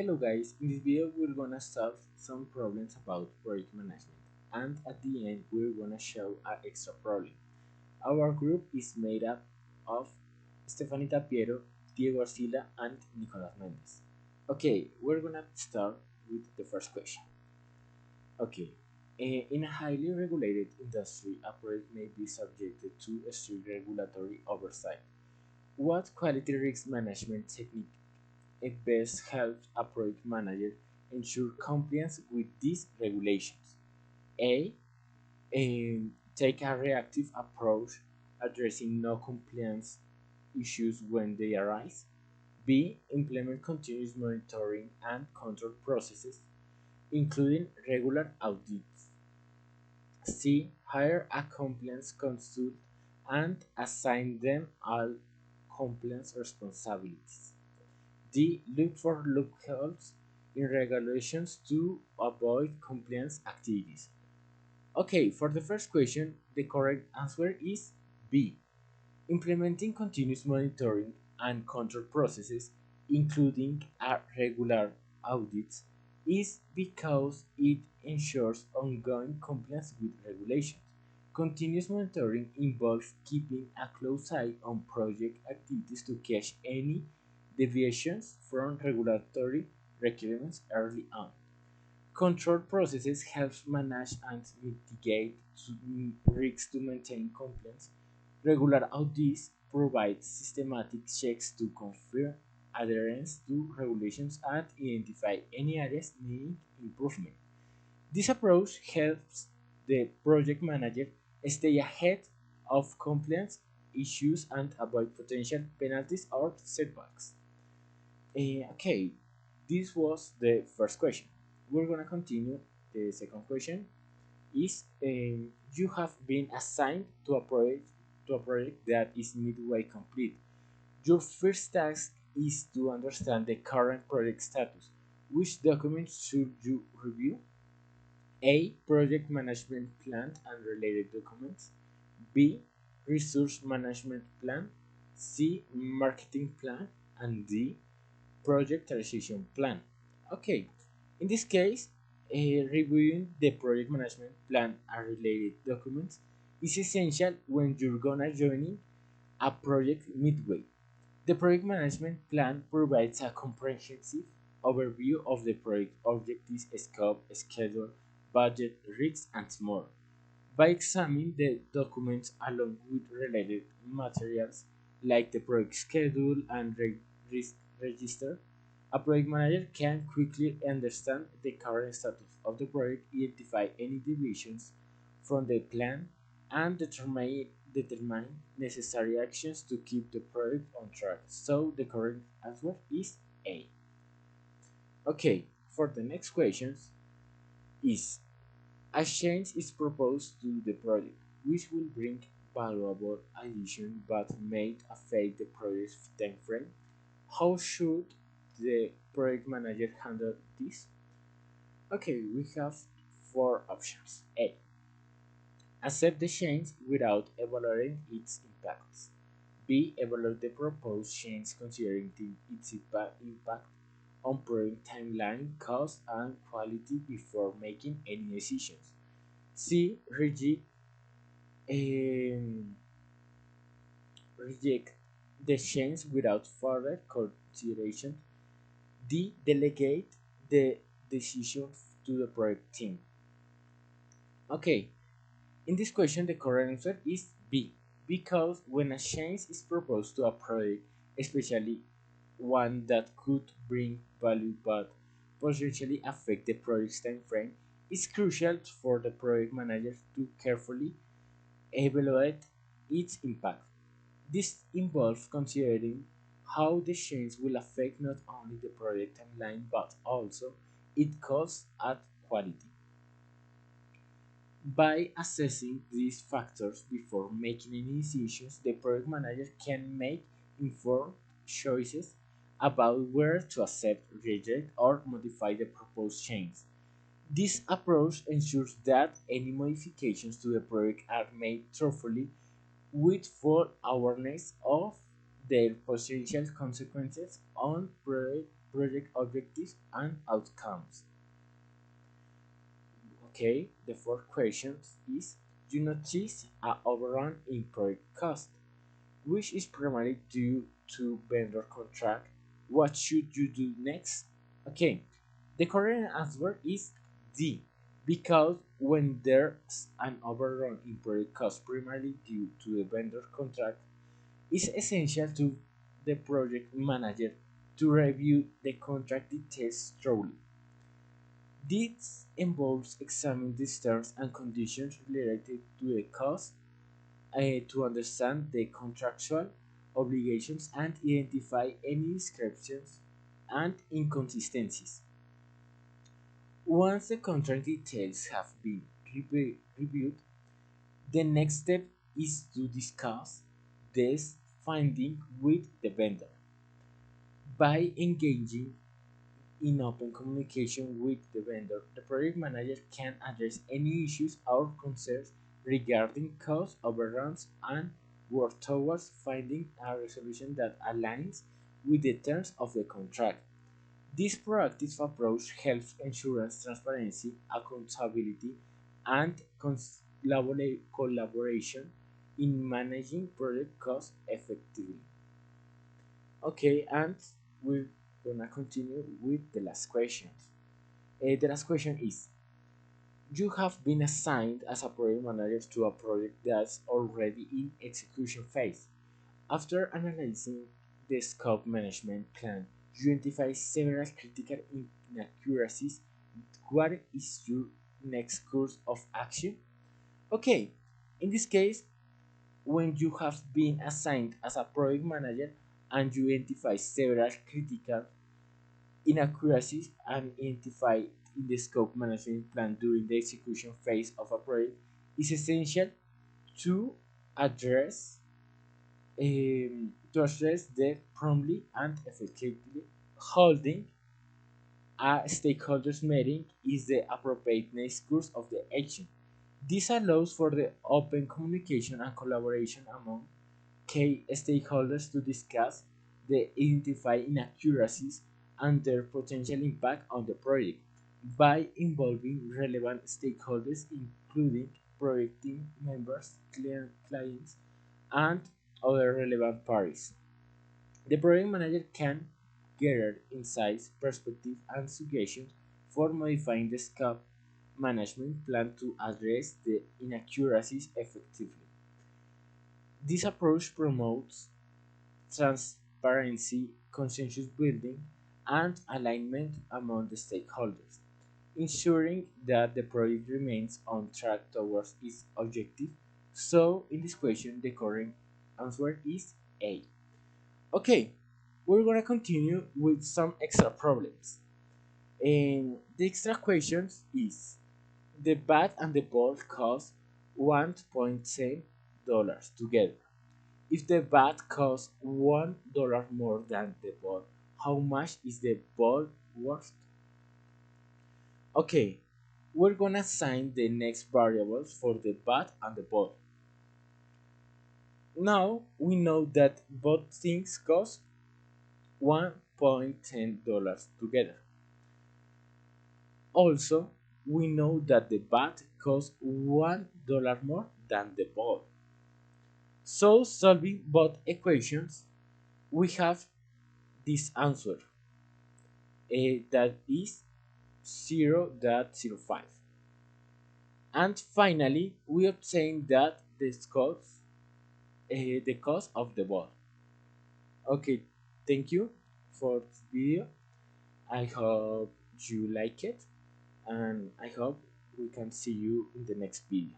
Hello guys, in this video we're gonna solve some problems about project management, and at the end we're gonna show an extra problem. Our group is made up of Stefanita Piero, Diego Arcila and Nicolas Mendes. Okay, we're gonna start with the first question. Okay, in a highly regulated industry, a project may be subjected to strict regulatory oversight. What quality risk management technique it best helps a project manager ensure compliance with these regulations? A. Take a reactive approach, addressing no compliance issues when they arise. B. Implement continuous monitoring and control processes, including regular audits. C. Hire a compliance consultant and assign them all compliance responsibilities. D. Look for loopholes in regulations to avoid compliance activities. Okay, for the first question, the correct answer is B. Implementing continuous monitoring and control processes, including regular audits, is because it ensures ongoing compliance with regulations. Continuous monitoring involves keeping a close eye on project activities to catch any deviations from regulatory requirements early on. Control processes help manage and mitigate risks to maintain compliance. Regular audits provide systematic checks to confirm adherence to regulations and identify any areas needing improvement. This approach helps the project manager stay ahead of compliance issues and avoid potential penalties or setbacks. Okay, this was the first question. We're gonna continue. The second question is, you have been assigned to a project that is midway complete. Your first task is to understand the current project status. Which documents should you review? A. Project management plan and related documents. B. Resource management plan. C. Marketing plan. And D. Project transition plan. Okay, in this case, reviewing the project management plan and related documents is essential when you're gonna join a project midway. The project management plan provides a comprehensive overview of the project objectives, scope, schedule, budget, risks, and more. By examining the documents along with related materials like the project schedule and risk register, a project manager can quickly understand the current status of the project, identify any deviations from the plan, and determine necessary actions to keep the project on track. So the correct answer is A. Okay, for the next questions is, a change is proposed to the project, which will bring valuable addition but may affect the project's timeframe. How should the project manager handle this? Okay, we have four options. A. Accept the change without evaluating its impacts. B. Evaluate the proposed change considering its impact on project timeline, cost, and quality before making any decisions. C. Um, reject the change without further consideration. D. Delegate the decision to the project team. Okay, in this question, the correct answer is B, because when a change is proposed to a project, especially one that could bring value but potentially affect the project's time frame, it's crucial for the project manager to carefully evaluate its impact. This involves considering how the change will affect not only the project timeline but also its cost and quality. By assessing these factors before making any decisions, the project manager can make informed choices about whether to accept, reject, or modify the proposed change. This approach ensures that any modifications to the project are made thoroughly with full awareness of their potential consequences on project project objectives and outcomes. Okay, the fourth question is, you notice an overrun in project cost, which is primarily due to vendor contract. What should you do next? Okay, the correct answer is D, because when there's an overrun in project cost primarily due to the vendor contract, it's essential to the project manager to review the contract details thoroughly. This involves examining the terms and conditions related to the cost to understand the contractual obligations and identify any discrepancies and inconsistencies. Once the contract details have been reviewed, the next step is to discuss this finding with the vendor. By engaging in open communication with the vendor, the project manager can address any issues or concerns regarding cost overruns and work towards finding a resolution that aligns with the terms of the contract. This proactive approach helps ensure transparency, accountability, and collaboration in managing project costs effectively. Okay, and we're gonna continue with the last questions. The last question is, you have been assigned as a project manager to a project that's already in execution phase. After analyzing the scope management plan, you identify several critical inaccuracies. What is your next course of action? Okay, in this case, when you have been assigned as a project manager and you identify several critical inaccuracies and identified in the scope management plan during the execution phase of a project, is essential to address them promptly and effectively. Holding a stakeholders meeting is the appropriate next course of the action. This allows for the open communication and collaboration among key stakeholders to discuss the identified inaccuracies and their potential impact on the project. By involving relevant stakeholders, including project team members, clients, and other relevant parties, the project manager can gather insights, perspectives, and suggestions for modifying the scope management plan to address the inaccuracies effectively. This approach promotes transparency, consensus building, and alignment among the stakeholders, ensuring that the project remains on track towards its objective. So, in this question, the correct answer is A. Okay, we're gonna continue with some extra problems. And the extra questions is, the bat and the ball cost $1.10 together. If the bat costs $1 more than the ball, how much is the ball worth? Okay, we're gonna assign the next variables for the bat and the ball. Now we know that both things cost $1.10 together. Also, we know that the bat costs $1 more than the ball. So, solving both equations, we have this answer that is 0.05. And finally, we obtain that the cost of the ball. Okay, thank you for this video. I hope you like it, and I hope we can see you in the next video.